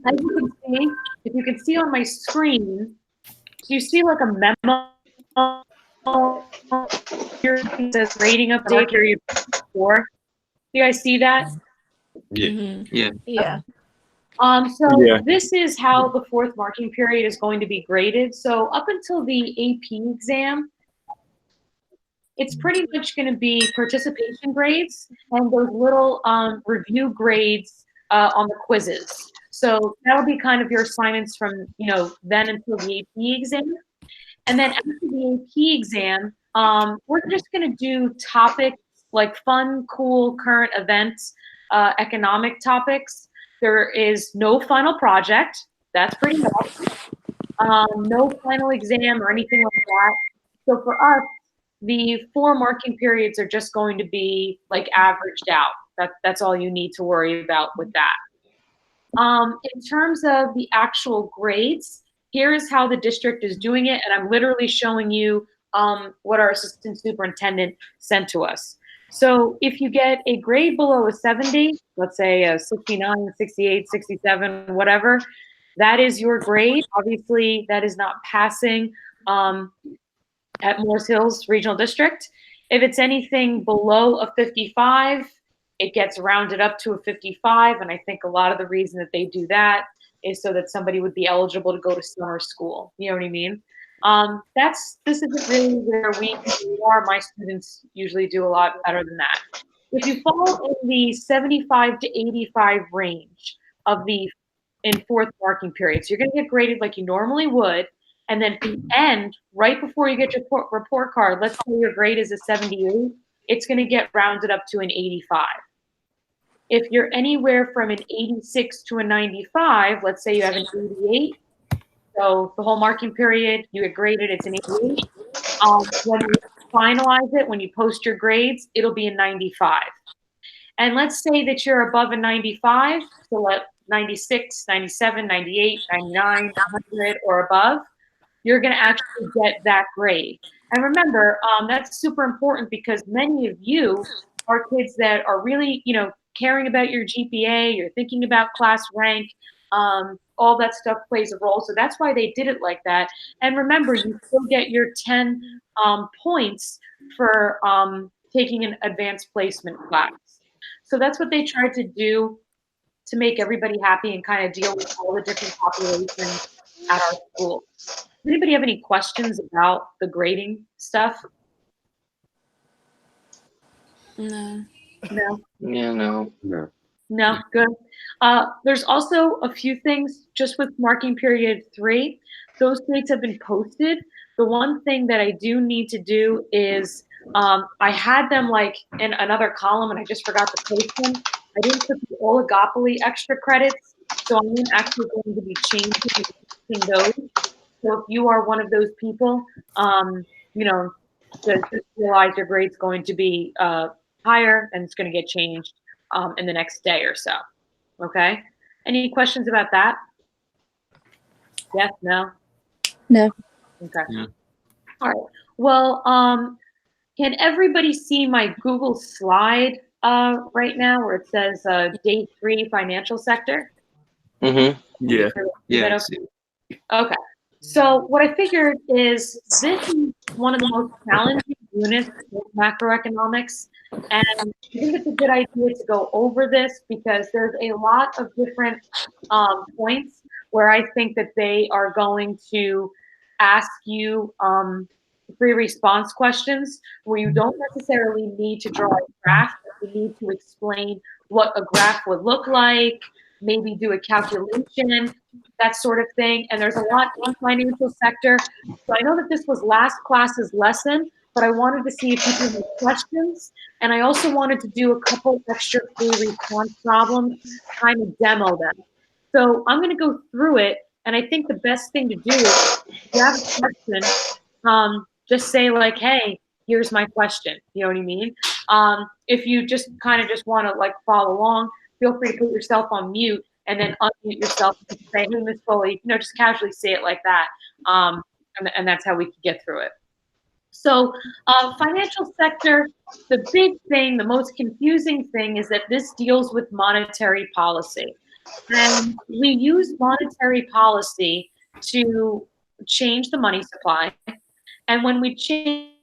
as you can see, if you can see on my screen, do you see like a memo here that says rating update period 4? Do you guys see that? Yeah. Yeah. Yeah. So Yeah. this is how the fourth marking period is going to be graded. So up until the AP exam, it's pretty much going to be participation grades and those little review grades on the quizzes. So that'll be kind of your assignments from, then until the AP exam. And then after the AP exam, we're just going to do topics like fun, cool, current events, economic topics. There is no final project. That's pretty much. No final exam or anything like that. So for us, the 4 marking periods are just going to be like averaged out. That's all you need to worry about with that. In terms of the actual grades, here is how the district is doing it, and I'm literally showing you what our assistant superintendent sent to us. So if you get a grade below a 70, let's say a 69, 68, 67, whatever, that is your grade. Obviously, that is not passing at Morris Hills Regional District. If it's anything below a 55, it gets rounded up to a 55. And I think a lot of the reason that they do that is so that somebody would be eligible to go to summer school. You know what I mean? This isn't really where we are. My students usually do a lot better than that. If you fall in the 75 to 85 range of the in fourth marking period, so you're going to get graded like you normally would. And then at the end, right before you get your report card, let's say your grade is a 78, it's going to get rounded up to an 85. If you're anywhere from an 86 to a 95, let's say you have an 88, so the whole marking period, you get graded, it's an 88. When you finalize it, when you post your grades, it'll be a 95. And let's say that you're above a 95, so let 96, 97, 98, 99, 100 or above, you're going to actually get that grade. And remember, that's super important because many of you are kids that are really, caring about your GPA, you're thinking about class rank, all that stuff plays a role. So that's why they did it like that. And remember, you still get your 10 points for taking an advanced placement class. So that's what they tried to do to make everybody happy and kind of deal with all the different populations at our school. Does anybody have any questions about the grading stuff? No. No? Yeah, no. No. No? Good. There's also a few things just with marking period 3. Those grades have been posted. The one thing that I do need to do is I had them like in another column and I just forgot to post them. I didn't put the oligopoly extra credits, so I'm actually going to be changing those. So if you are one of those people, just realize your grade's going to be higher and it's going to get changed in the next day or so. Okay. Any questions about that? Yes, no? No. Okay. Yeah. All right. Well, can everybody see my Google slide right now where it says day 3 financial sector? Mm-hmm. Yeah. Is Yeah. that okay? Okay. So what I figured is this is one of the most challenging units with macroeconomics. And I think it's a good idea to go over this because there's a lot of different points where I think that they are going to ask you free response questions where you don't necessarily need to draw a graph, but you need to explain what a graph would look like, maybe do a calculation, that sort of thing. And there's a lot in financial sector. So I know that this was last class's lesson, but I wanted to see if people had questions. And I also wanted to do a couple extra free response problems, kind of demo them. So I'm going to go through it. And I think the best thing to do is if you have a question, just say like, hey, here's my question. You know what I mean? If you just kind of just want to like follow along, feel free to put yourself on mute and then unmute yourself and say, hey, Miss Foley, just casually say it like that. And that's how we can get through it. So financial sector, the big thing, the most confusing thing is that this deals with monetary policy. And we use monetary policy to change the money supply. And when we change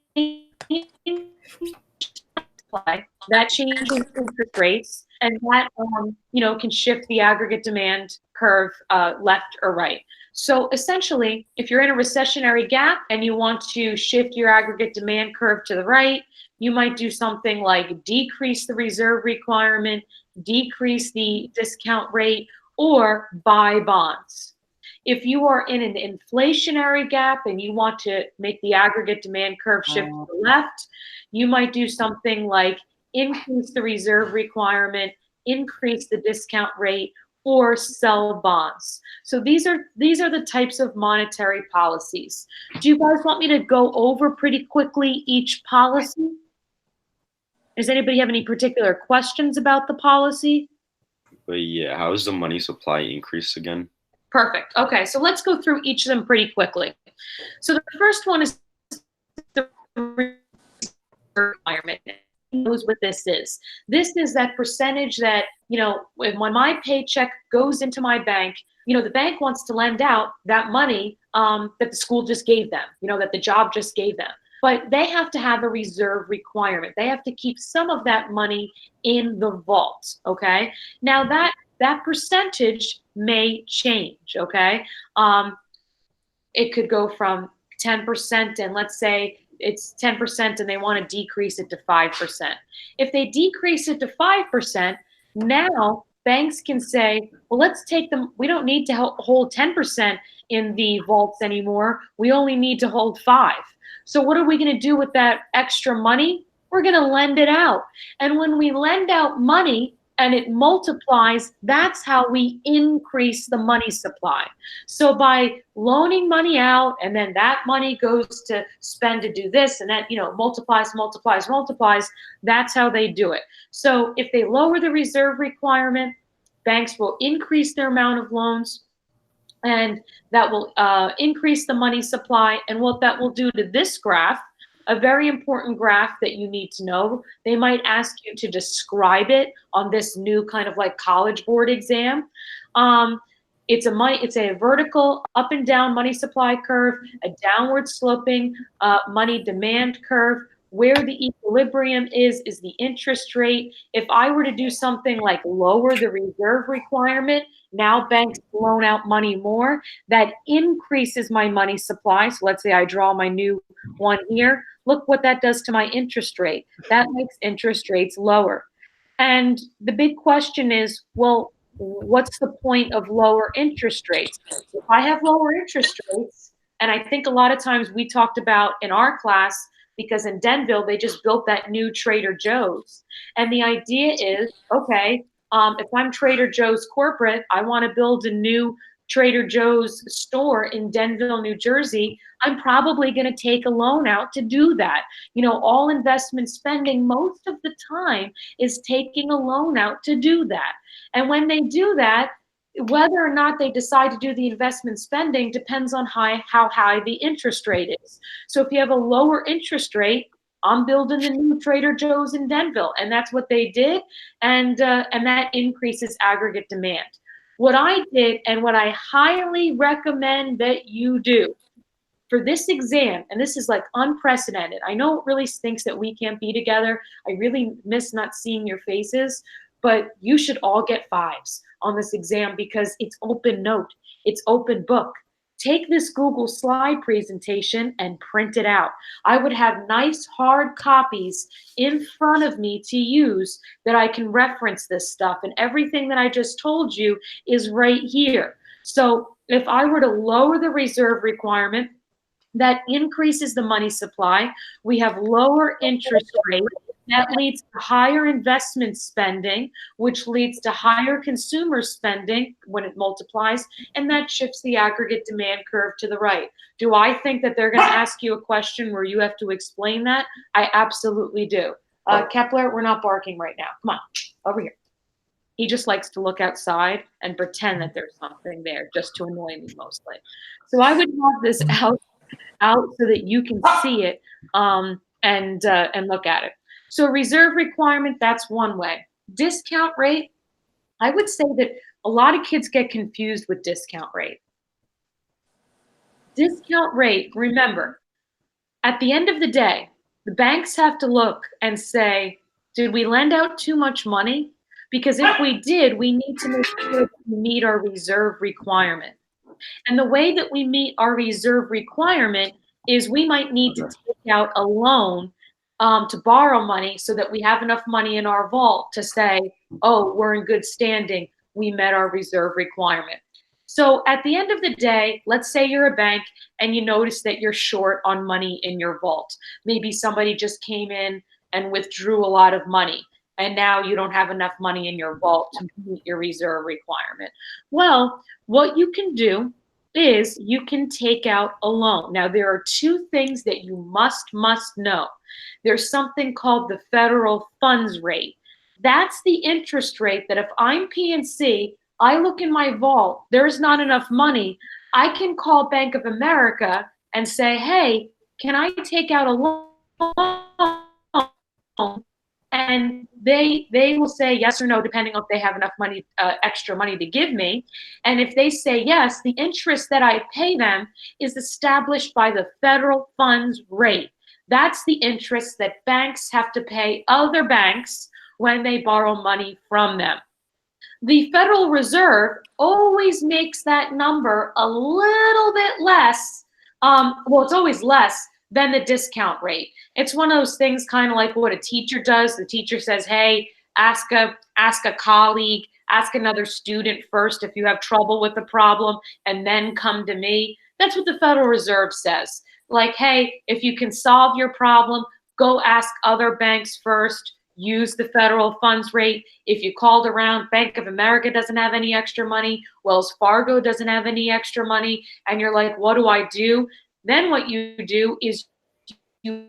supply, that changes interest rates, and that can shift the aggregate demand curve left or right. So essentially, if you're in a recessionary gap and you want to shift your aggregate demand curve to the right, you might do something like decrease the reserve requirement, decrease the discount rate, or buy bonds. If you are in an inflationary gap and you want to make the aggregate demand curve shift to the left, you might do something like increase the reserve requirement, increase the discount rate, or sell bonds. So these are the types of monetary policies. Do you guys want me to go over pretty quickly each policy? Does anybody have any particular questions about the policy? But yeah, how is the money supply increase again? Perfect. Okay, so let's go through each of them pretty quickly. So the first one is the requirement. Knows what this is. This is that percentage that, when my paycheck goes into my bank, the bank wants to lend out that money that the school just gave them, that the job just gave them. But they have to have a reserve requirement. They have to keep some of that money in the vault, okay? Now that percentage may change, okay? It could go from 10%, and let's say it's 10% and they want to decrease it to 5%. If they decrease it to 5%, now banks can say, well, let's take them, we don't need to hold 10% in the vaults anymore. We only need to hold 5. So what are we going to do with that extra money? We're going to lend it out. And when we lend out money and it multiplies, that's how we increase the money supply. So by loaning money out, and then that money goes to spend to do this, and that multiplies, that's how they do it. So if they lower the reserve requirement, banks will increase their amount of loans, and that will increase the money supply. And what that will do to this graph, a very important graph that you need to know, they might ask you to describe it on this new kind of like College Board exam. It's a vertical up and down money supply curve, a downward sloping money demand curve. Where the equilibrium is the interest rate. If I were to do something like lower the reserve requirement, now banks loan out money more, that increases my money supply. So let's say I draw my new one here. Look what that does to my interest rate. That makes interest rates lower. And the big question is, well, what's the point of lower interest rates? If I have lower interest rates, and I think a lot of times we talked about in our class, because in Denville, they just built that new Trader Joe's. And the idea is, okay, if I'm Trader Joe's corporate, I want to build a new Trader Joe's store in Denville, New Jersey. I'm probably going to take a loan out to do that. All investment spending most of the time is taking a loan out to do that. And when they do that, whether or not they decide to do the investment spending depends on how high the interest rate is. So if you have a lower interest rate, I'm building the new Trader Joe's in Denville, and that's what they did, and that increases aggregate demand. What I did, and what I highly recommend that you do for this exam, and this is like unprecedented. I know it really stinks that we can't be together. I really miss not seeing your faces, but you should all get 5s on this exam because it's open note, it's open book. Take this Google slide presentation and print it out. I would have nice hard copies in front of me to use that I can reference this stuff, and everything that I just told you is right here. So if I were to lower the reserve requirement, that increases the money supply. We have lower interest rates. That leads to higher investment spending, which leads to higher consumer spending when it multiplies, and that shifts the aggregate demand curve to the right. Do I think that they're going to ask you a question where you have to explain that? I absolutely do. Kepler, we're not barking right now. Come on, over here. He just likes to look outside and pretend that there's something there just to annoy me mostly. So I would have this out so that you can see it and look at it. So reserve requirement, that's one way. Discount rate, I would say that a a lot of kids get confused with discount rate. Discount rate, remember, at the end of the day, the banks have to look and say, did we lend out too much money? Because if we did, we need to make sure that we meet our reserve requirement. And the way that we meet our reserve requirement is we might need to take out a loan to borrow money so that we have enough money in our vault to say, oh, we're in good standing. We met our reserve requirement. So at the end of the day, let's say you're a bank and you notice that you're short on money in your vault. Maybe somebody just came in and withdrew a lot of money, and now you don't have enough money in your vault to meet your reserve requirement. Well, what you can do is you can take out a loan. Now, there are two things that you must know. There's something called the federal funds rate. That's the interest rate that if I'm PNC, I look in my vault, there's not enough money. I can call Bank of America and say, hey, can I take out a loan? And they will say yes or no, depending on if they have enough money, extra money to give me. And if they say yes, the interest that I pay them is established by the federal funds rate. That's the interest that banks have to pay other banks when they borrow money from them. The Federal Reserve always makes that number a little bit less. Well, it's always less than the discount rate. It's one of those things kind of like what a teacher does. The teacher says, hey, ask a colleague, ask another student first if you have trouble with the problem, and then come to me. That's what the Federal Reserve says. Like, hey, if you can solve your problem, go ask other banks first. Use the federal funds rate. If you called around, Bank of America doesn't have any extra money, Wells Fargo doesn't have any extra money, and you're like, what do I do? Then what you do is you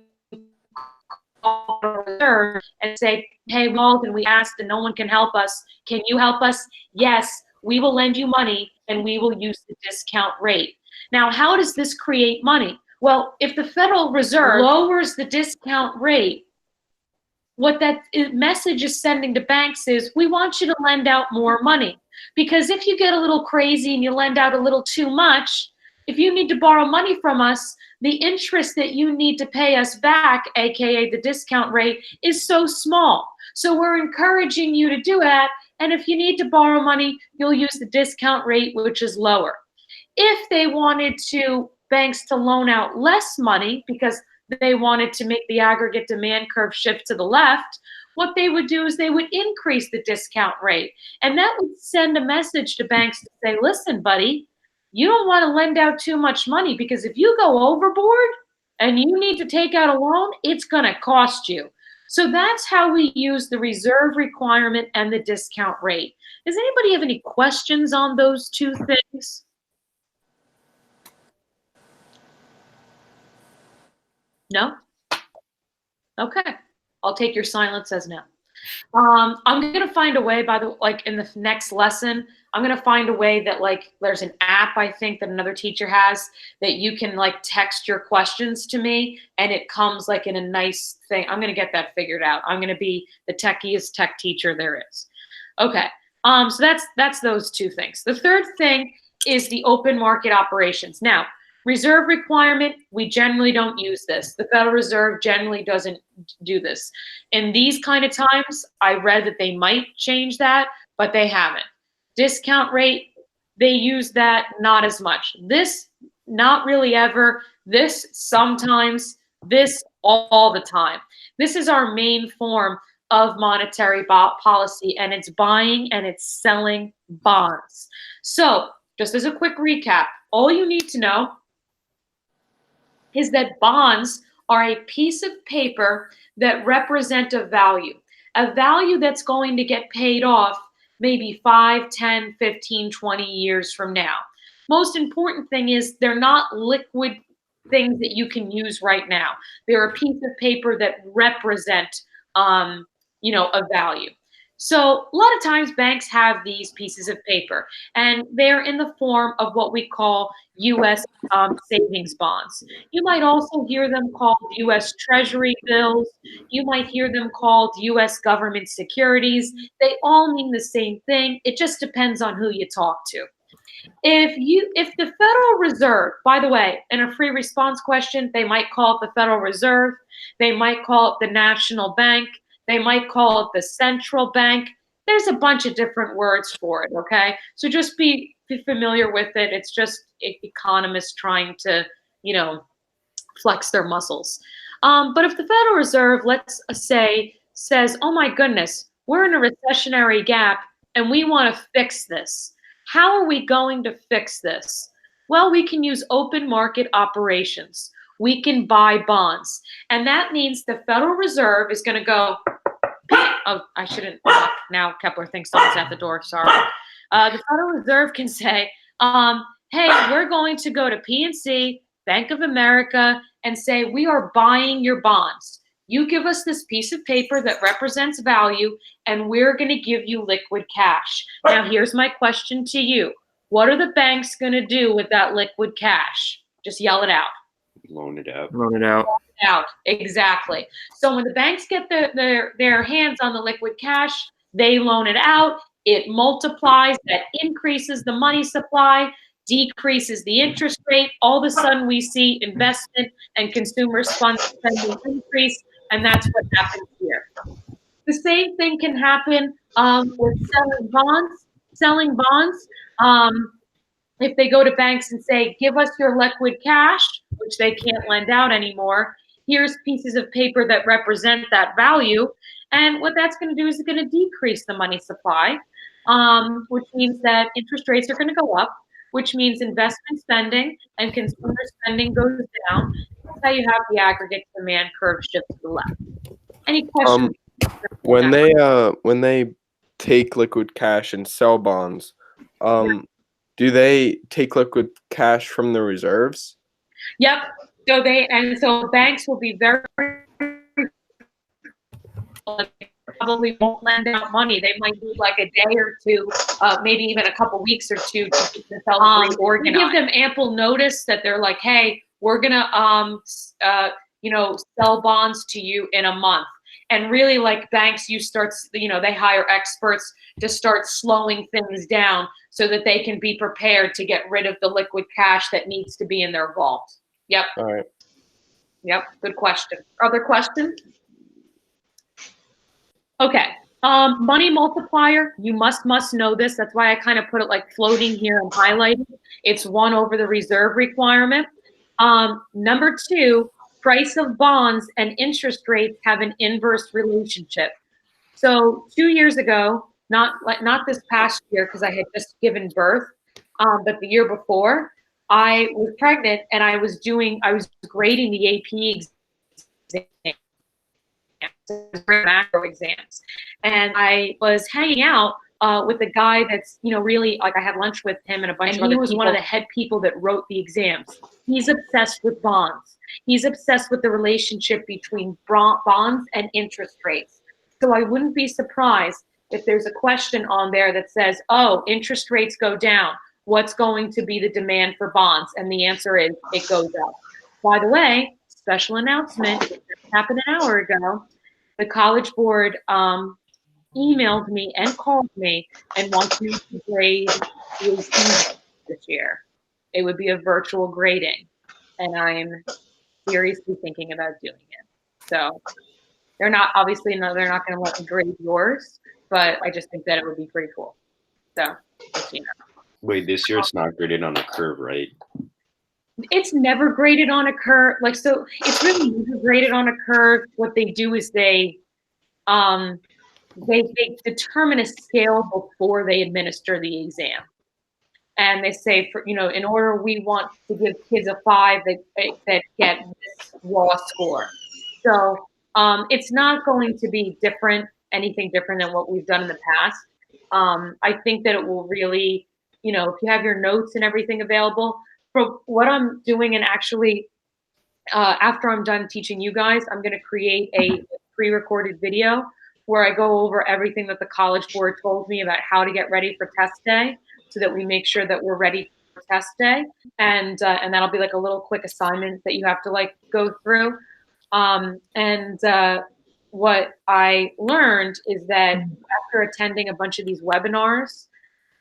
call the reserve and say, hey, Walden, we asked and no one can help us. Can you help us? Yes, we will lend you money and we will use the discount rate. Now, how does this create money? Well, if the Federal Reserve lowers the discount rate, what that message is sending to banks is, we want you to lend out more money. Because if you get a little crazy and you lend out a little too much, if you need to borrow money from us, the interest that you need to pay us back, AKA the discount rate, is so small. So we're encouraging you to do that. And if you need to borrow money, you'll use the discount rate, which is lower. If they wanted banks to loan out less money because they wanted to make the aggregate demand curve shift to the left, what they would do is they would increase the discount rate. And that would send a message to banks to say, listen, buddy, you don't want to lend out too much money, because if you go overboard and you need to take out a loan, it's going to cost you. So that's how we use the reserve requirement and the discount rate. Does anybody have any questions on those two things? No? Okay. I'll take your silence as no. I'm going to find a way, in the next lesson, I'm going to find a way that there's an app, I think, that another teacher has that you can text your questions to me and it comes in a nice thing. I'm going to get that figured out. I'm going to be the techiest tech teacher there is. Okay. So that's those two things. The third thing is the open market operations. Now, reserve requirement, we generally don't use this. The Federal Reserve generally doesn't do this. In these kind of times, I read that they might change that, but they haven't. Discount rate, they use that not as much. This, not really ever. This, sometimes. This, all the time. This is our main form of monetary policy, and it's buying and it's selling bonds. So, just as a quick recap, all you need to know is that bonds are a piece of paper that represent a value that's going to get paid off maybe 5, 10, 15, 20 years from now. Most important thing is they're not liquid things that you can use right now. They're a piece of paper that represent, a value. So a lot of times banks have these pieces of paper, and they're in the form of what we call U.S. Savings bonds. You might also hear them called U.S. Treasury bills. You might hear them called U.S. government securities. They all mean the same thing. It just depends on who you talk to. If the Federal Reserve, by the way, in a free response question, they might call it the Federal Reserve, they might call it the National Bank, they might call it the Central Bank. There's a bunch of different words for it, okay? So just be familiar with it. It's just economists trying to, you know, flex their muscles. But if the Federal Reserve, let's say, says, oh my goodness, we're in a recessionary gap and we want to fix this. How are we going to fix this? Well, we can use open market operations. We can buy bonds. And that means the Federal Reserve is going to go, oh, I shouldn't, now Kepler thinks someone's at the door, sorry. The Federal Reserve can say, hey, we're going to go to PNC, Bank of America, and say, we are buying your bonds. You give us this piece of paper that represents value, and we're going to give you liquid cash. Now, here's my question to you. What are the banks going to do with that liquid cash? Just yell it out. Loan it out. Loan it out. Out, exactly. So when the banks get their hands on the liquid cash, they loan it out. It multiplies. That increases the money supply, decreases the interest rate. All of a sudden, we see investment and consumer spending increase, and that's what happens here. The same thing can happen with selling bonds. Selling bonds. If they go to banks and say, give us your liquid cash, which they can't lend out anymore, here's pieces of paper that represent that value. And what that's going to do is it's going to decrease the money supply, which means that interest rates are going to go up, which means investment spending and consumer spending goes down. That's how you have the aggregate demand curve shift to the left. Any questions? When they take liquid cash and sell bonds, do they take liquid cash from the reserves? Yep. So banks will be very probably won't lend out money. They might need like a day or two, maybe even a couple weeks or two to keep themselves reorganized. Give them ample notice that they're like, hey, we're gonna sell bonds to you in a month. And really, like banks, they hire experts to start slowing things down so that they can be prepared to get rid of the liquid cash that needs to be in their vault. Yep. All right. Yep. Good question. Other questions? Okay. Money multiplier. You must know this. That's why I kind of put it like floating here and highlighted. It's 1 over the reserve requirement. Number 2. Price of bonds and interest rates have an inverse relationship. So 2 years ago, not this past year because I had just given birth, but the year before, I was pregnant and I was grading the AP exams, macro exams, and I was hanging out with a guy that's really, like, I had lunch with him and a bunch of other people. He was one of the head people that wrote the exams. He's obsessed with bonds. He's obsessed with the relationship between bonds and interest rates. So I wouldn't be surprised if there's a question on there that says, oh, interest rates go down. What's going to be the demand for bonds? And the answer is it goes up. By the way, special announcement, it happened an hour ago. The College Board emailed me and called me and wants me to grade this year. It would be a virtual grading. And I'm seriously thinking about doing it. So they're not going to let me grade yours, but I just think that it would be pretty cool. So, Wait, this year it's not graded on a curve, right? It's never graded on a curve. So it's really never graded on a curve. What they do is they determine a scale before they administer the exam. And they say, in order we want to give kids a 5 that get this raw score. So it's not going to be anything different than what we've done in the past. I think that it will really, if you have your notes and everything available, for what I'm doing, and actually after I'm done teaching you guys, I'm going to create a pre-recorded video where I go over everything that the College Board told me about how to get ready for test day, so that we make sure that we're ready for test day. And that'll be like a little quick assignment that you have to like go through. What I learned is that after attending a bunch of these webinars,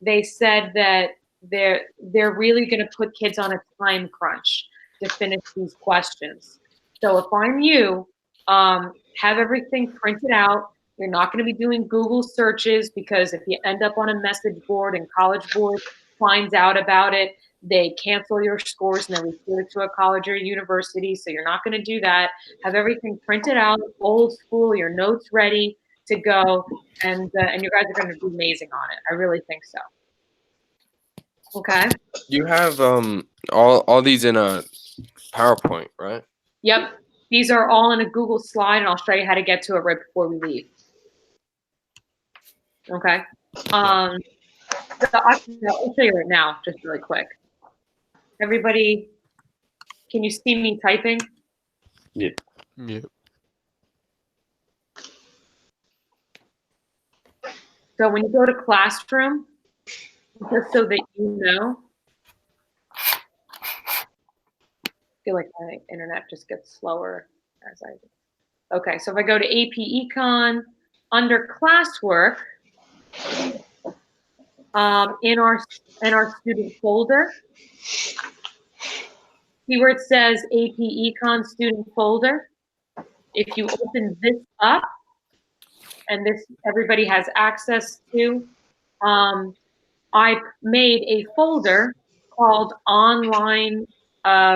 they said that they're really going to put kids on a time crunch to finish these questions. So if I'm you, have everything printed out. You're not going to be doing Google searches, because if you end up on a message board and College Board finds out about it, they cancel your scores and then refer it to a college or university. So you're not going to do that. Have everything printed out, old school, your notes ready to go, and you guys are going to do amazing on it. I really think so. Okay. You have all these in a PowerPoint, right? Yep. These are all in a Google slide, and I'll show you how to get to it right before we leave. Okay. I'll show you right now, just really quick. Everybody, can you see me typing? Yeah. Yeah. So when you go to Classroom, just so that you know, I feel like my internet just gets slower as I. Okay, so if I go to AP Econ, under classwork, in our student folder, see where it says AP Econ student folder? If you open this up, and this everybody has access to, I made a folder called online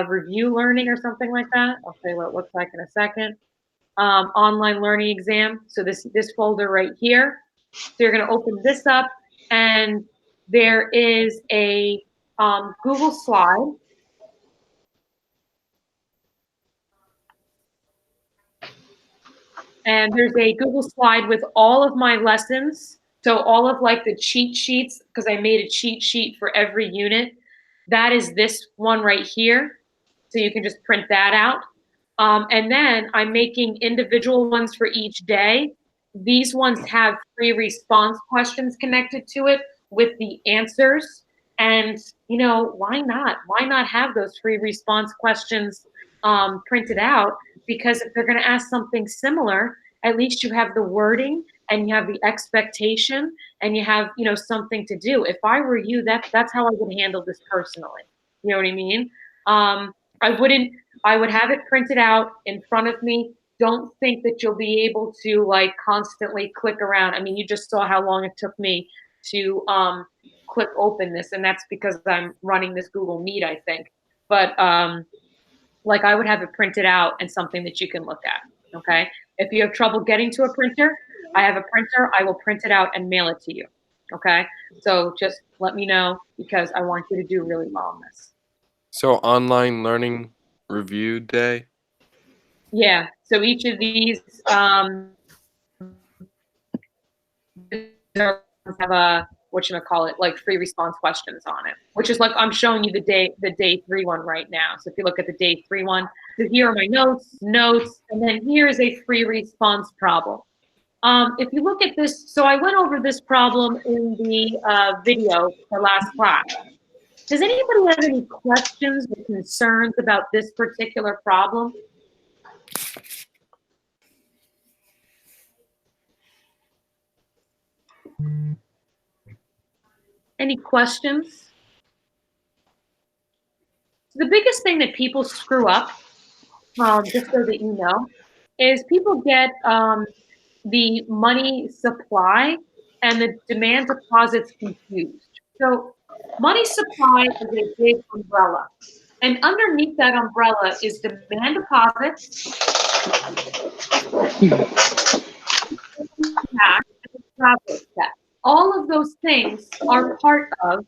review learning or something like that. I'll show you what it looks like in a second. Online learning exam. So this folder right here. So you're going to open this up, and there is a Google slide. And there's a Google slide with all of my lessons. So all of like the cheat sheets, because I made a cheat sheet for every unit. That is this one right here. So you can just print that out. And then I'm making individual ones for each day. These ones have free response questions connected to it with the answers. And, you know, why not? Why not have those free response questions printed out? Because if they're going to ask something similar, at least you have the wording and you have the expectation and you have, you know, something to do. If I were you, that's how I would handle this personally. You know what I mean? I would have it printed out in front of me. Don't think that you'll be able to like constantly click around. I mean, you just saw how long it took me to click open this, and that's because I'm running this Google Meet, I think. But like I would have it printed out and something that you can look at, okay? If you have trouble getting to a printer, I have a printer. I will print it out and mail it to you, okay? So just let me know, because I want you to do really well on this. So online learning review day. Yeah, so each of these have a, whatchamacallit, like free response questions on it, which is like I'm showing you the day 3 one right now. So if you look at the day 3 one, so here are my notes, and then here is a free response problem. If you look at this, so I went over this problem in the video for last class. Does anybody have any questions or concerns about this particular problem? Any questions? The biggest thing that people screw up, just so that you know, is people get the money supply and the demand deposits confused. So money supply is a big umbrella. And underneath that umbrella is demand deposits, tax, and travel expense. All of those things are part of,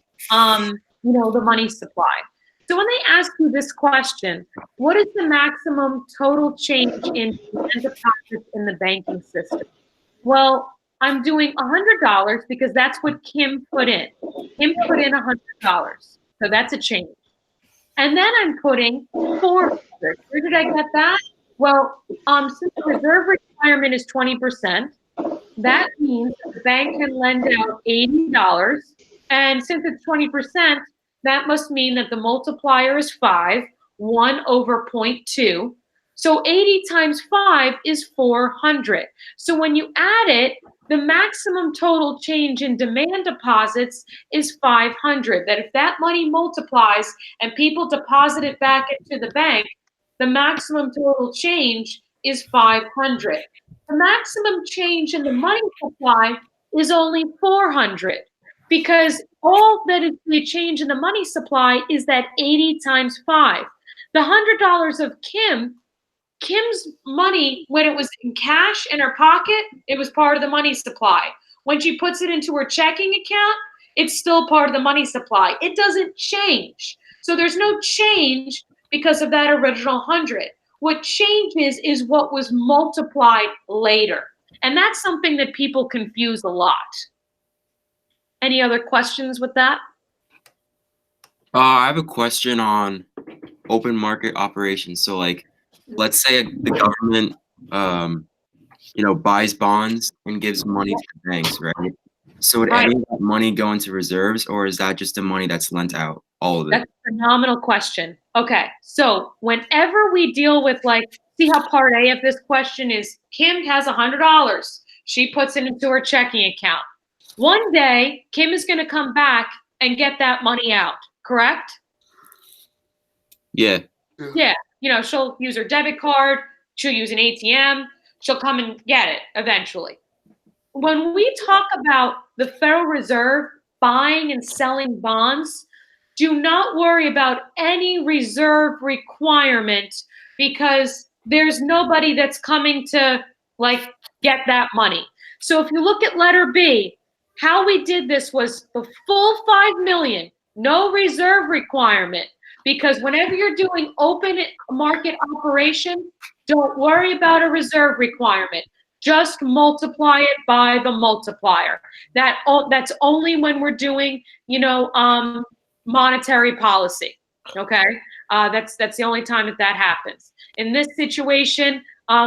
you know, the money supply. So when they ask you this question, what is the maximum total change in demand deposits in the banking system? Well, I'm doing $100 because that's what Kim put in. Kim put in $100, so that's a change. And then I'm putting 400. Where did I get that? Well, since the reserve requirement is 20%, that means that the bank can lend out $80. And since it's 20%, that must mean that the multiplier is 5, 1 over 0.2. So 80 times 5 is 400. So when you add it, the maximum total change in demand deposits is 500. That if that money multiplies and people deposit it back into the bank, the maximum total change is 500. The maximum change in the money supply is only 400 because all that is the change in the money supply is that 80 times 5. The $100 of Kim's money, when it was in cash in her pocket, it was part of the money supply. When she puts it into her checking account, it's still part of the money supply. It doesn't change. So there's no change because of that original 100. What changes is what was multiplied later. And that's something that people confuse a lot. Any other questions with that? I have a question on open market operations. So, like, let's say the government, buys bonds and gives money to the banks, right? So would any of that money go into reserves, or is that just the money that's lent out, all of it? That's a phenomenal question. Okay, so whenever we deal with, like, see how part A of this question is, Kim has $100. She puts it into her checking account. One day, Kim is going to come back and get that money out, correct? Yeah. Yeah, she'll use her debit card, she'll use an ATM, she'll come and get it eventually. When we talk about the Federal Reserve buying and selling bonds, do not worry about any reserve requirement because there's nobody that's coming to, like, get that money. So if you look at letter B, how we did this was the full 5 million, no reserve requirement. Because whenever you're doing open market operation, don't worry about a reserve requirement. Just multiply it by the multiplier. That's only when we're doing, monetary policy. Okay, that's the only time that happens. In this situation,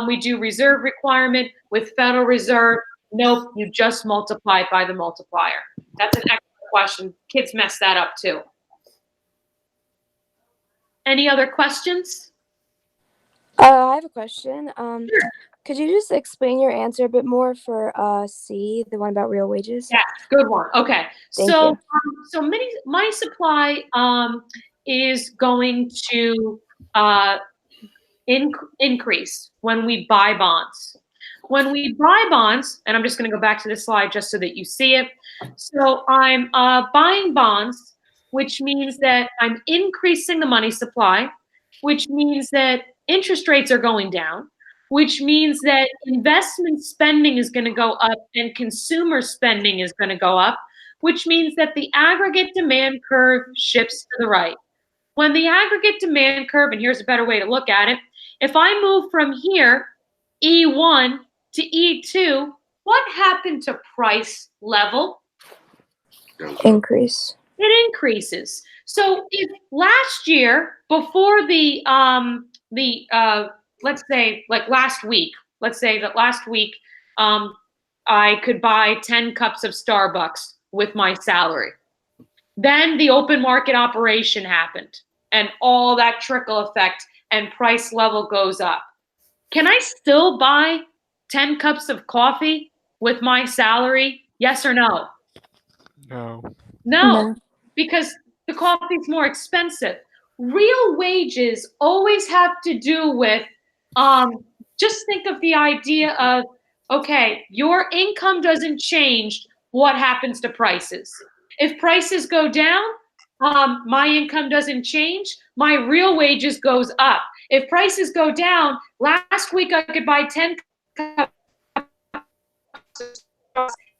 we do reserve requirement with Federal Reserve. Nope, you just multiply it by the multiplier. That's an excellent question. Kids mess that up too. Any other questions? I have a question. Sure. Could you just explain your answer a bit more for C, the one about real wages? Yeah, good one. Okay, Thank so you. so money supply is going to increase when we buy bonds. When we buy bonds, and I'm just going to go back to this slide just so that you see it. So I'm buying bonds, which means that I'm increasing the money supply, which means that interest rates are going down, which means that investment spending is going to go up and consumer spending is going to go up, which means that the aggregate demand curve shifts to the right. When the aggregate demand curve, and here's a better way to look at it, if I move from here, E1 to E2, what happened to price level? Increase. It increases. So if last year, before let's say like last week, I could buy 10 cups of Starbucks with my salary. Then the open market operation happened and all that trickle effect and price level goes up. Can I still buy 10 cups of coffee with my salary? Yes or no? No. No, because the coffee is more expensive. Real wages always have to do with, just think of the idea of, okay, your income doesn't change, what happens to prices? If prices go down, my income doesn't change, my real wages goes up. If prices go down, last week I could buy 10 cups.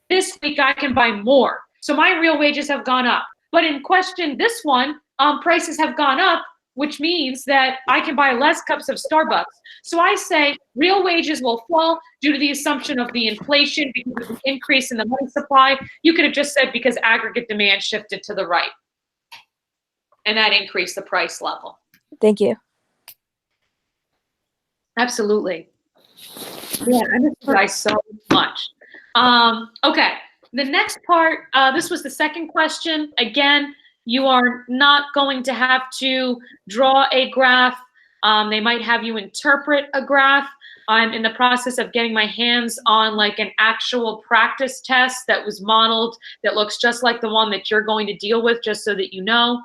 This week I can buy more. So my real wages have gone up. But in question, this one, prices have gone up, which means that I can buy less cups of Starbucks. So I say real wages will fall due to the assumption of the inflation because of the increase in the money supply. You could have just said because aggregate demand shifted to the right. And that increased the price level. Thank you. Absolutely. Yeah, I miss you guys so much. Okay, the next part, this was the second question. Again, you are not going to have to draw a graph. They might have you interpret a graph. I'm in the process of getting my hands on like an actual practice test that was modeled that looks just like the one that you're going to deal with, just so that you know.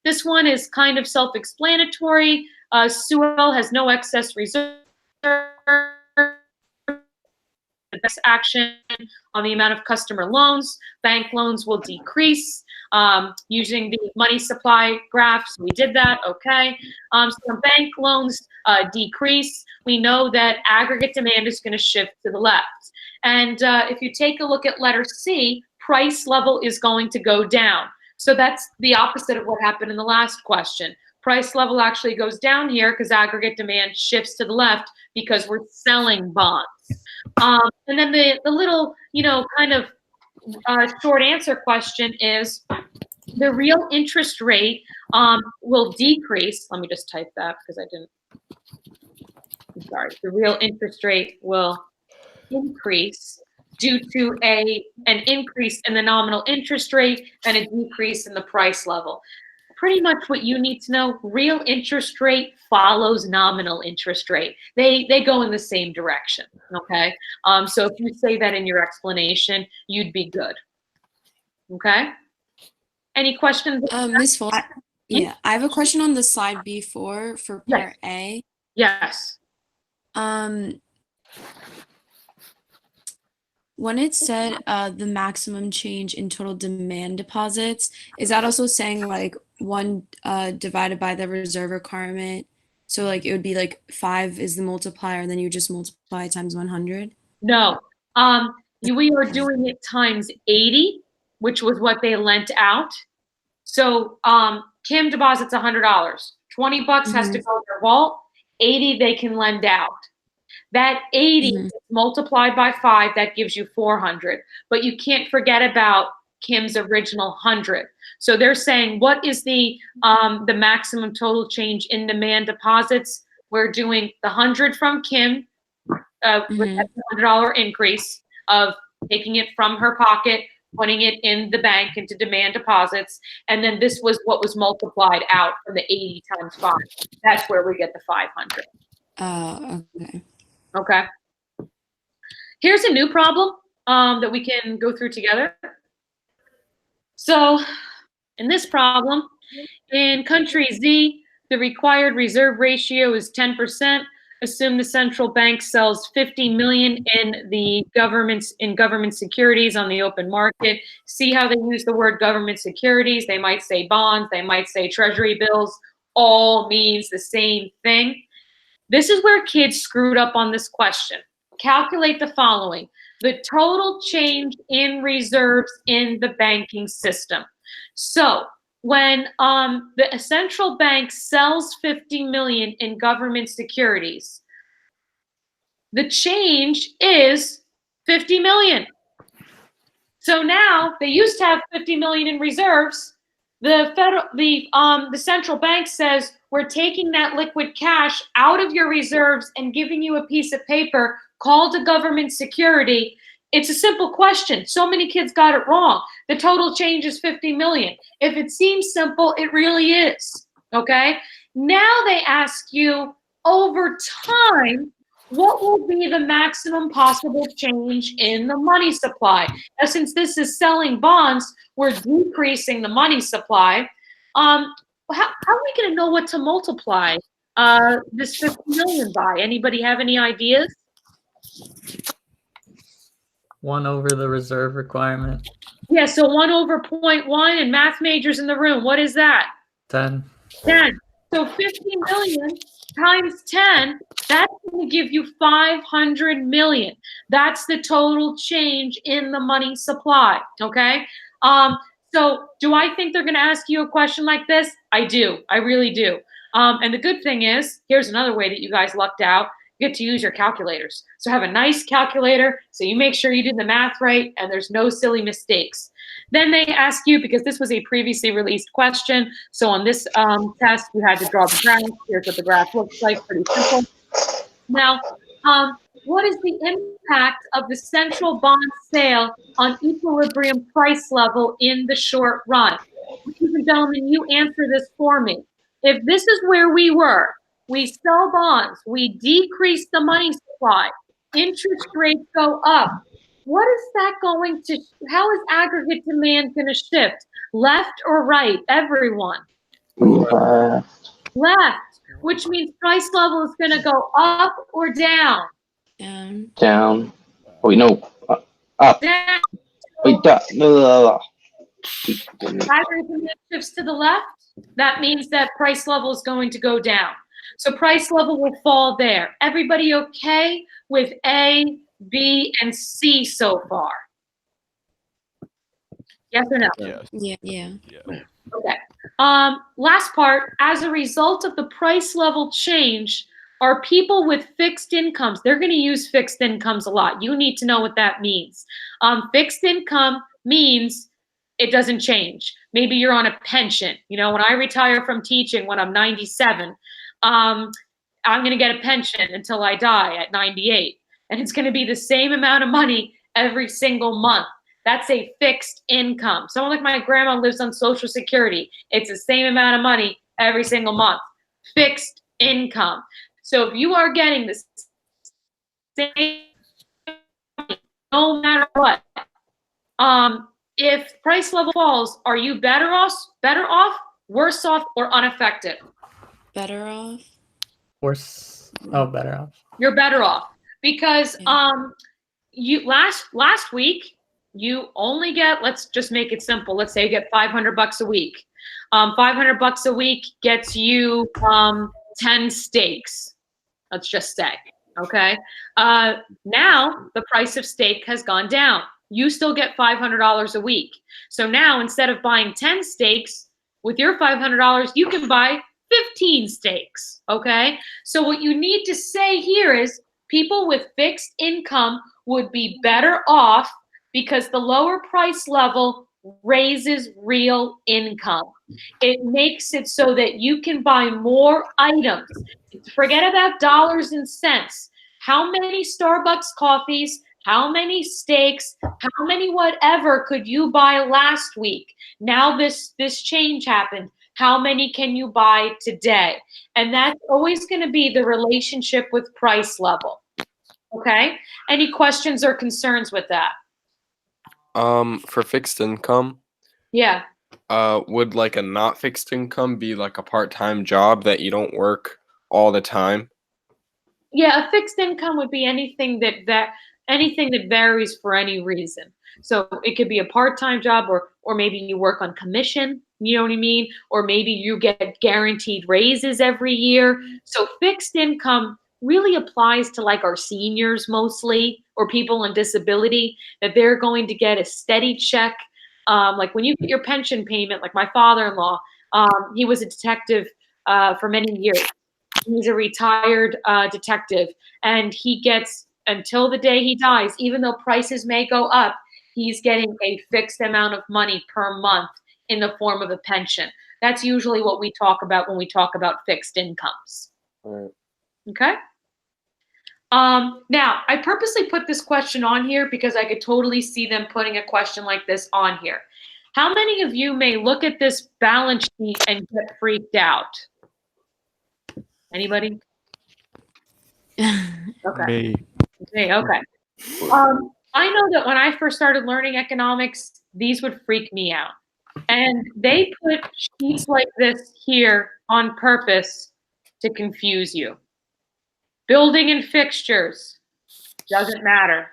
This one is kind of self-explanatory. Sewell has no excess reserve. The best action on the amount of customer loans. Bank loans will decrease using the money supply graph. So we did that, okay. So bank loans decrease. We know that aggregate demand is going to shift to the left. And if you take a look at letter C, price level is going to go down. So that's the opposite of what happened in the last question. Price level actually goes down here because aggregate demand shifts to the left because we're selling bonds. And then the little, kind of short answer question is the real interest rate will decrease. Let me just type that because I didn't. I'm sorry. The real interest rate will increase due to an increase in the nominal interest rate and a decrease in the price level. Pretty much what you need to know, real interest rate follows nominal interest rate. They go in the same direction, okay? So if you say that in your explanation, you'd be good, okay? Any questions? Ms. Full, yeah, I have a question on the slide B4 for part A. Yes. When it said the maximum change in total demand deposits, is that also saying like 1 divided by the reserve requirement? So like it would be like 5 is the multiplier, and then you just multiply times 100? No. We are doing it times 80, which was what they lent out. So Kim deposits $100. 20 bucks has to go in their vault. 80 they can lend out. That 80 is multiplied by 5, that gives you 400. But you can't forget about Kim's original 100. So they're saying, what is the maximum total change in demand deposits? We're doing the 100 from Kim, with that $100 increase of taking it from her pocket, putting it in the bank into demand deposits. And then this was what was multiplied out from the 80 times 5. That's where we get the 500. Okay. Okay. Here's a new problem that we can go through together. So in this problem, in country Z, the required reserve ratio is 10%. Assume the central bank sells 50 million in government securities on the open market. See how they use the word government securities? They might say bonds, they might say treasury bills, all means the same thing. This is where kids screwed up on this question. Calculate the following: the total change in reserves in the banking system. So when the central bank sells 50 million in government securities, the change is 50 million. So now they used to have 50 million in reserves. The central bank says, we're taking that liquid cash out of your reserves and giving you a piece of paper called a government security. It's a simple question. So many kids got it wrong. The total change is 50 million. If it seems simple, it really is, okay? Now they ask you, over time, what will be the maximum possible change in the money supply? Now, since this is selling bonds, we're decreasing the money supply. How are we going to know what to multiply this 50 million by? Anybody have any ideas? 1 over the reserve requirement. Yeah, so 1 over 0.1, and math majors in the room, what is that? 10. 10. So 50 million times 10, that's going to give you 500 million. That's the total change in the money supply, okay? So do I think they're going to ask you a question like this? I do. I really do. And the good thing is, here's another way that you guys lucked out. You get to use your calculators. So have a nice calculator so you make sure you do the math right and there's no silly mistakes. Then they ask you, because this was a previously released question, so on this test you had to draw the graph. Here's what the graph looks like, pretty simple. Now, what is the impact of the central bond sale on equilibrium price level in the short run? Ladies and gentlemen, you answer this for me. If this is where we were, we sell bonds, we decrease the money supply, interest rates go up. What is that going to, how is aggregate demand going to shift? Left or right? Everyone. Left, which means price level is going to go up or down? Down. Wait, no. Up. Down. Wait, no. Aggregate demand shifts to the left. That means that price level is going to go down. So price level will fall there. Everybody okay with A, B, and C so far? Yes or no? Yes. Yeah. Okay. Last part, as a result of the price level change, are people with fixed incomes, they're going to use fixed incomes a lot. You need to know what that means. Fixed income means it doesn't change. Maybe you're on a pension. You know, when I retire from teaching when I'm 97, I'm going to get a pension until I die at 98. And it's going to be the same amount of money every single month. That's a fixed income. Someone like my grandma lives on Social Security. It's the same amount of money every single month. Fixed income. So if you are getting the same, no matter what, if price level falls, are you better off, worse off, or unaffected? Better off. Worse. Oh, better off. You're better off because Yeah. you last week you only get, let's just make it simple. Let's say you get $500 a week. $500 a week gets you 10 steaks. Let's just say, okay. Now the price of steak has gone down. You still get $500 a week. So now instead of buying 10 steaks with your $500, you can buy 15 steaks, okay? So what you need to say here is people with fixed income would be better off because the lower price level raises real income. It makes it so that you can buy more items. Forget about dollars and cents. How many Starbucks coffees, how many steaks, how many whatever could you buy last week? Now this change happened. How many can you buy today? And that's always going to be the relationship with price level. Okay? Any questions or concerns with that? For fixed income, Yeah. would like a not fixed income be like a part-time job that you don't work all the time? Yeah, a fixed income would be anything that varies for any reason. So it could be a part-time job or maybe you work on commission, you know what I mean? Or maybe you get guaranteed raises every year. So fixed income really applies to like our seniors mostly or people on disability that they're going to get a steady check. Like when you get your pension payment, like my father-in-law, he was a detective for many years. He's a retired detective, and he gets, until the day he dies, even though prices may go up, he's getting a fixed amount of money per month in the form of a pension. That's usually what we talk about when we talk about fixed incomes. Right. Okay? Now, I purposely put this question on here because I could totally see them putting a question like this on here. How many of you may look at this balance sheet and get freaked out? Anybody? Okay. Me. Okay. I know that when I first started learning economics, these would freak me out. And they put sheets like this here on purpose to confuse you. Building and fixtures, doesn't matter.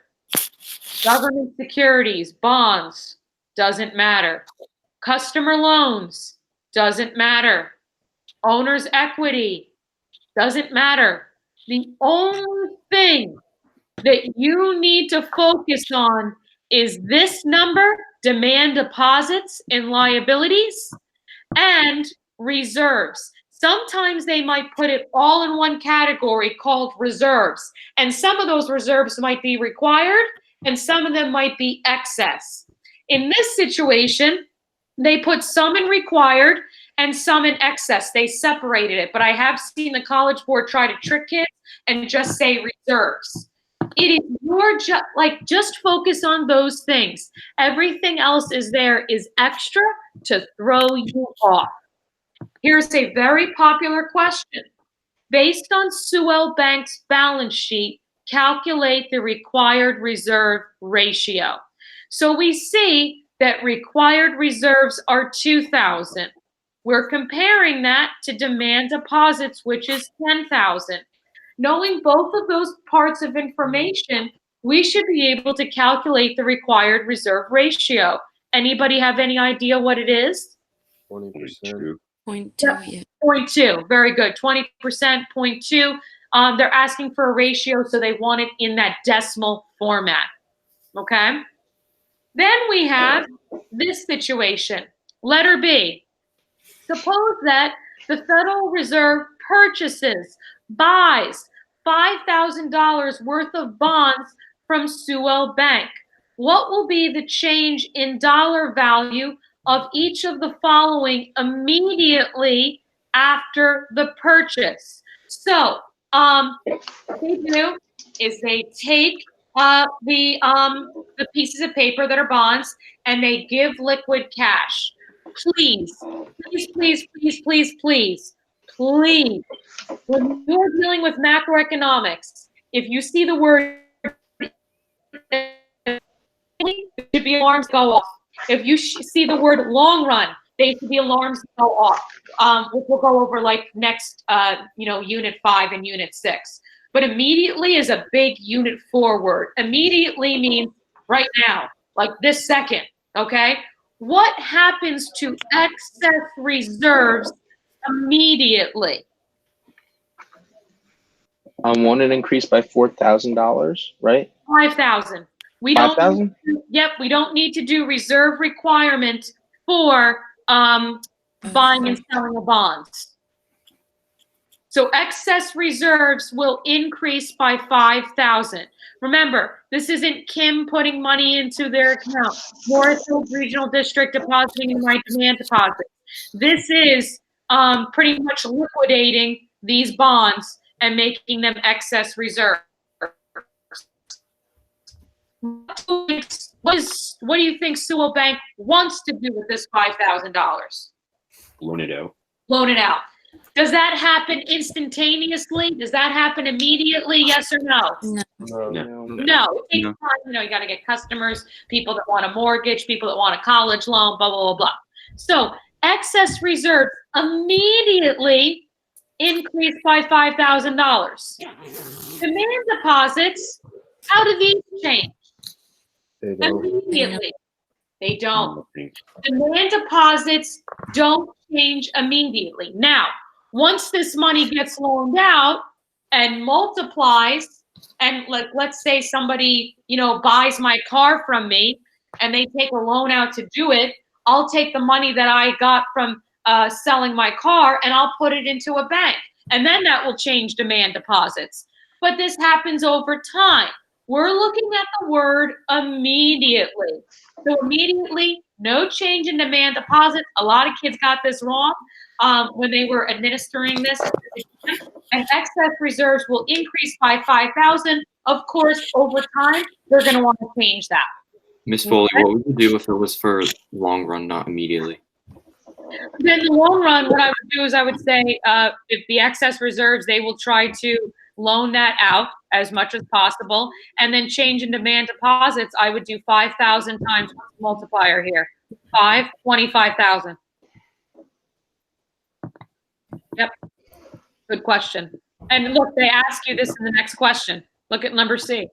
Government securities, bonds, doesn't matter. Customer loans, doesn't matter. Owner's equity, doesn't matter. The only thing that you need to focus on is this number, demand deposits and liabilities, and reserves. Sometimes they might put it all in one category called reserves. And some of those reserves might be required and some of them might be excess. In this situation, they put some in required and some in excess. They separated it, but I have seen the College Board try to trick kids and just say reserves. It is your job, like, just focus on those things. Everything else is extra to throw you off. Here's a very popular question. Based on Sewell Bank's balance sheet, calculate the required reserve ratio. So we see that required reserves are 2,000. We're comparing that to demand deposits, which is 10,000. Knowing both of those parts of information, we should be able to calculate the required reserve ratio. Anybody have any idea what it is? 20%. 0.2, yeah. 0.2, very good. 20%, 0.2. They're asking for a ratio, so they want it in that decimal format. Okay? Then we have this situation. Letter B. Suppose that the Federal Reserve buys $5,000 worth of bonds from Sewell Bank. What will be the change in dollar value of each of the following immediately after the purchase? So, what they do is they take the pieces of paper that are bonds and they give liquid cash. Please, please, please, please, please, please, please, when you're dealing with macroeconomics, if you see the word, there should be alarms go off. If you see the word long run, there should be alarms go off, which we'll go over like next, unit 5 and unit 6. But immediately is a big unit 4 word. Immediately means right now, like this second, okay? What happens to excess reserves immediately? Want it increased by $4,000, right? 5,000. We don't. 5,000? Yep, we don't need to do reserve requirement for buying and selling of bonds. So excess reserves will increase by 5,000. Remember, this isn't Kim putting money into their account, Morris Hills Regional District depositing in my demand deposit. This is pretty much liquidating these bonds and making them excess reserves. What do you think Sewell Bank wants to do with this $5,000? Loan it out. Loan it out. Does that happen instantaneously? Does that happen immediately? Yes or no? No. No. It takes time. You got to get customers, people that want a mortgage, people that want a college loan, blah, blah, blah, blah. So excess reserves immediately increase by $5,000. Demand deposits, how do these change? They don't. Immediately. They don't. Demand deposits don't change immediately. Now, once this money gets loaned out and multiplies, and let's say somebody, buys my car from me and they take a loan out to do it, I'll take the money that I got from selling my car and I'll put it into a bank. And then that will change demand deposits. But this happens over time. We're looking at the word immediately. So immediately, no change in demand deposit. A lot of kids got this wrong when they were administering this. And excess reserves will increase by 5,000. Of course, over time, they're going to want to change that. Miss Foley, what would you do if it was for long run, not immediately? Then in the long run, what I would do is I would say if the excess reserves, they will try to loan that out as much as possible, and then change in demand deposits. I would do 5,000 times multiplier here. 25,000. Yep. Good question. And look, they ask you this in the next question. Look at number C.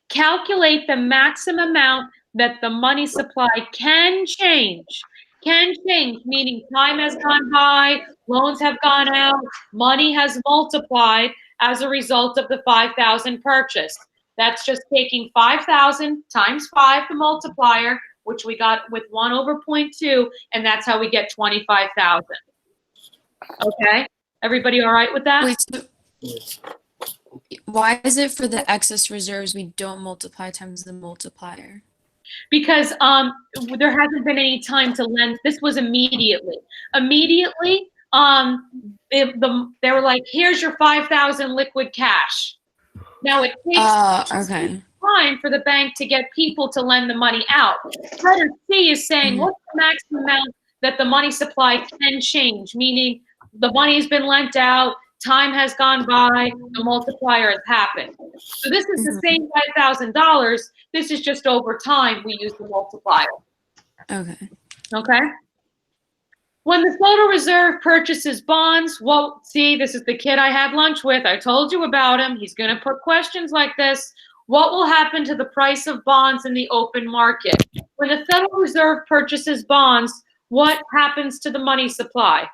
Calculate the maximum amount that the money supply can change. Can change, meaning time has gone by, loans have gone out, money has multiplied as a result of the 5,000 purchase. That's just taking 5,000 times 5, the multiplier, which we got with 1 over 0.2, and that's how we get 25,000. Okay? Everybody all right with that? Wait, so why is it for the excess reserves we don't multiply times the multiplier? Because there hasn't been any time to lend. This was immediately. They were like, here's your 5,000 liquid cash. Now it takes Okay. time for the bank to get people to lend the money out. Letter C is saying what's the maximum amount that the money supply can change, meaning the money's been lent out, time has gone by, the multiplier has happened. So this is the same $5,000. This is just over time we use the multiplier. Okay. Okay? When the Federal Reserve purchases bonds, well, see, this is the kid I had lunch with. I told you about him. He's going to put questions like this. What will happen to the price of bonds in the open market? When the Federal Reserve purchases bonds, what happens to the money supply?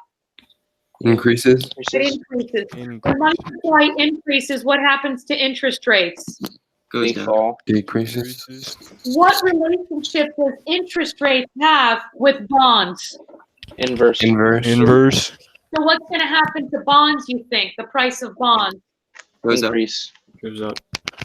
Increases. It increases. When money supply increases, what happens to interest rates? They Goes down. fall. Decreases. What relationship does interest rates have with bonds? Inverse. Inverse. So what's going to happen to bonds, you think, the price of bonds? Goes up. Increase. Goes up.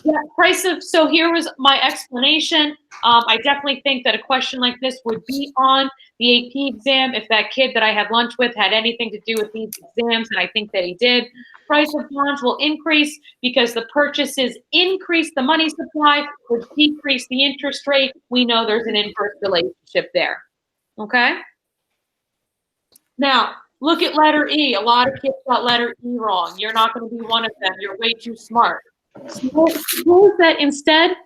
Yeah, price of, so here was my explanation. I definitely think that a question like this would be on the AP exam if that kid that I had lunch with had anything to do with these exams, and I think that he did. Price of bonds will increase because the purchases increase the money supply, which decrease the interest rate. We know there's an inverse relationship there. Okay? Now, look at letter E. A lot of kids got letter E wrong. You're not going to be one of them. You're way too smart. Suppose that instead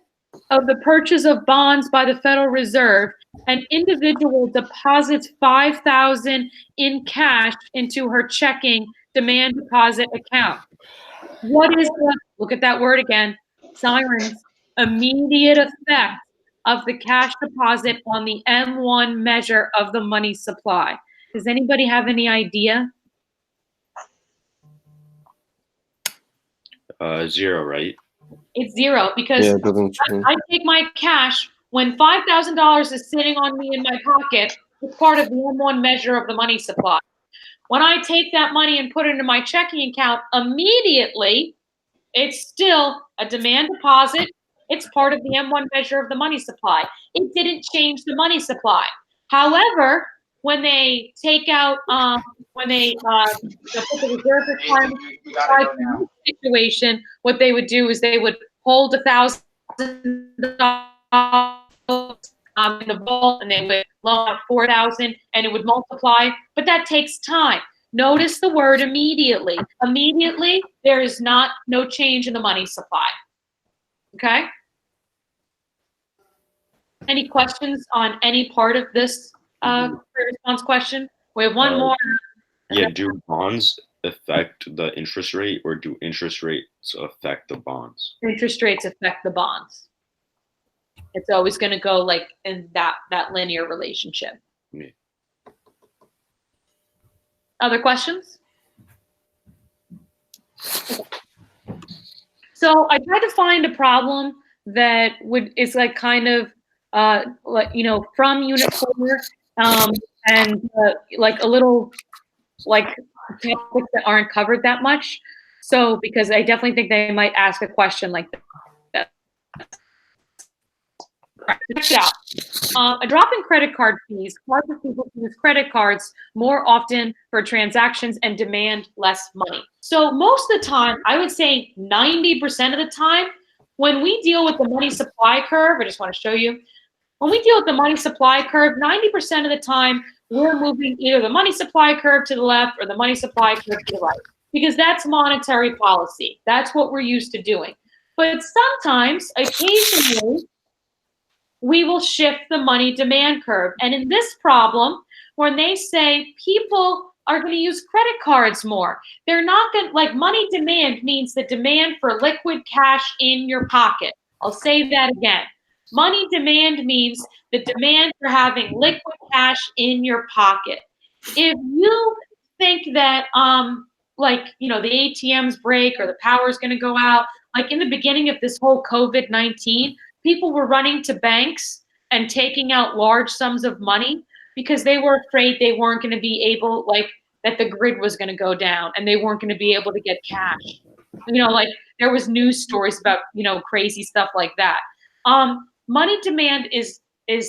of the purchase of bonds by the Federal Reserve, an individual deposits $5,000 in cash into her checking demand deposit account. What is the, look at that word again, sirens, immediate effect of the cash deposit on the M1 measure of the money supply? Does anybody have any idea? 0, right? It's 0 because Yeah, it doesn't change. I take my cash when $5,000 is sitting on me in my pocket. It's part of the M1 measure of the money supply. When I take that money and put it into my checking account, immediately it's still a demand deposit. It's part of the M1 measure of the money supply. It didn't change the money supply. However, when they take out, when they put the reserve requirement situation, what they would do is they would hold $1,000 in the vault, and they would loan out 4,000, and it would multiply. But that takes time. Notice the word immediately. Immediately, there is no change in the money supply. Okay? Any questions on any part of this response question? We have one more. Yeah, do bonds affect the interest rate, or do interest rates affect the bonds? Interest rates affect the bonds. It's always going to go like in that linear relationship. Yeah. Other questions? So I tried to find a problem that is like kind of like, you know, from Unit 4 and like a little like topics that aren't covered that much. So because I definitely think they might ask a question like that. Check it out. A drop in credit card fees causes people to use credit cards more often for transactions and demand less money. So most of the time, I would say 90% of the time, when we deal with the money supply curve, I just want to show you, when we deal with the money supply curve, 90% of the time, we're moving either the money supply curve to the left or the money supply curve to the right, because that's monetary policy. That's what we're used to doing. But sometimes, occasionally, we will shift the money demand curve. And in this problem, when they say people are going to use credit cards more, they're not going to, like, money demand means the demand for liquid cash in your pocket. I'll say that again. Money demand means the demand for having liquid cash in your pocket. If you think that, like, you know, the ATMs break or the power is going to go out, like in the beginning of this whole COVID-19, people were running to banks and taking out large sums of money because they were afraid they weren't going to be able, like, that the grid was going to go down and they weren't going to be able to get cash. You know, like there was news stories about, you know, crazy stuff like that. Money demand is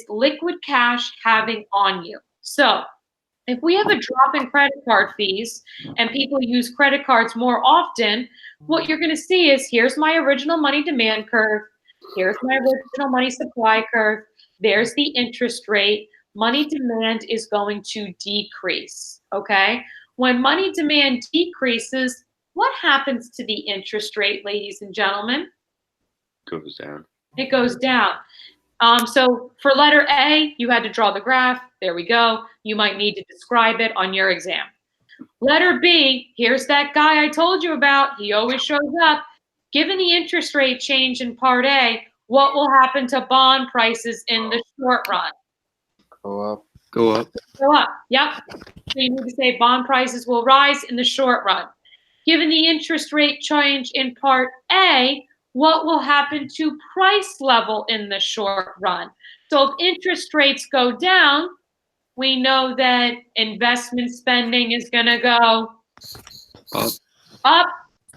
liquid cash having on you. So If we have a drop in credit card fees and people use credit cards more often, what you're going to see is here's my original money demand curve. Here's my original money supply curve. There's the interest rate. Money demand is going to decrease, okay? When money demand decreases, what happens to the interest rate, ladies and gentlemen? Goes down. It goes down. So for letter A, you had to draw the graph. There we go. You might need to describe it on your exam. Letter B, here's that guy I told you about. He always shows up. Given the interest rate change in part A, what will happen to bond prices in the short run? Go up. Go up. Go up. Yep. So you need to say bond prices will rise in the short run. Given the interest rate change in part A, what will happen to price level in the short run? So if interest rates go down, we know that investment spending is going to go up,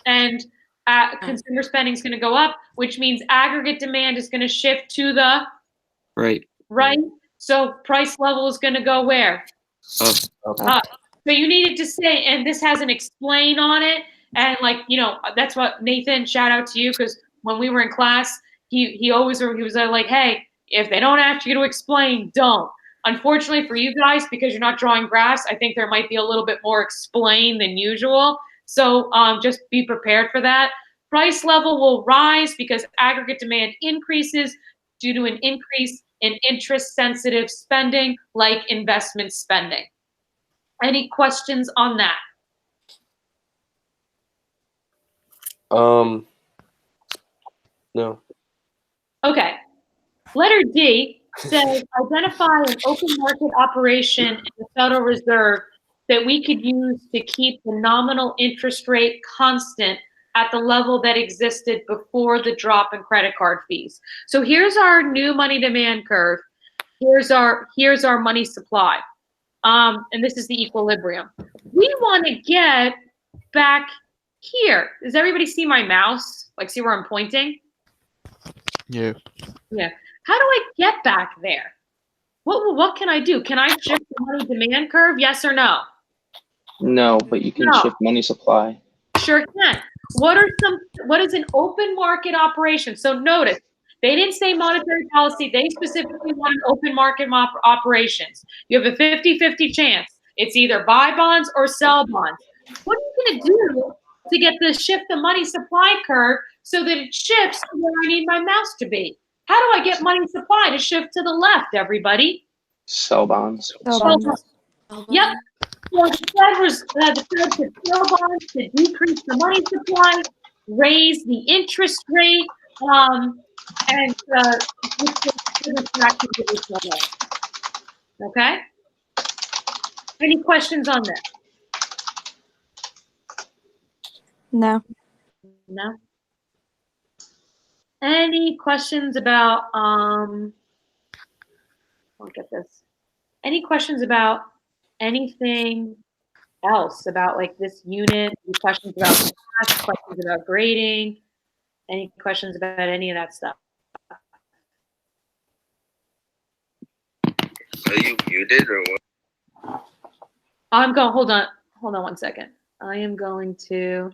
and consumer spending is going to go up, which means aggregate demand is going to shift to the Right. right. So price level is going to go where? Up. Up. So you needed to say, and this has an explain on it. And like, you know, that's what Nathan, shout out to you, because when we were in class, he was like, hey, if they don't ask you to explain, don't. Unfortunately for you guys, because you're not drawing graphs, I think there might be a little bit more explain than usual. So just be prepared for that. Price level will rise because aggregate demand increases due to an increase in interest-sensitive spending, like investment spending. Any questions on that? No. Okay. Letter D says identify an open market operation in the Federal Reserve that we could use to keep the nominal interest rate constant at the level that existed before the drop in credit card fees. So here's our new money demand curve. Here's our money supply. And this is the equilibrium. We want to get back here. Does everybody see my mouse? Like, see where I'm pointing? Yeah. Yeah. How do I get back there? What can I do? Can I shift the money demand curve? Yes or no? No, but you can No. shift money supply. Sure can. What is an open market operation? So notice, they didn't say monetary policy. They specifically wanted open market operations. You have a 50-50 chance. It's either buy bonds or sell bonds. What are you going to do to get the shift the money supply curve so that it shifts to where I need my mouse to be? How do I get money supply to shift to the left, everybody? Sell bonds. Sell Sell bonds. Yep. So the Fed could sell bonds to decrease the money supply, raise the interest rate, and okay. Any questions on that? No. No. Any questions about look at this. Any questions about anything else about like this unit? Any questions about class, questions about grading? Any questions about any of that stuff? Are you muted or what? I'm going, hold on one second. I am going to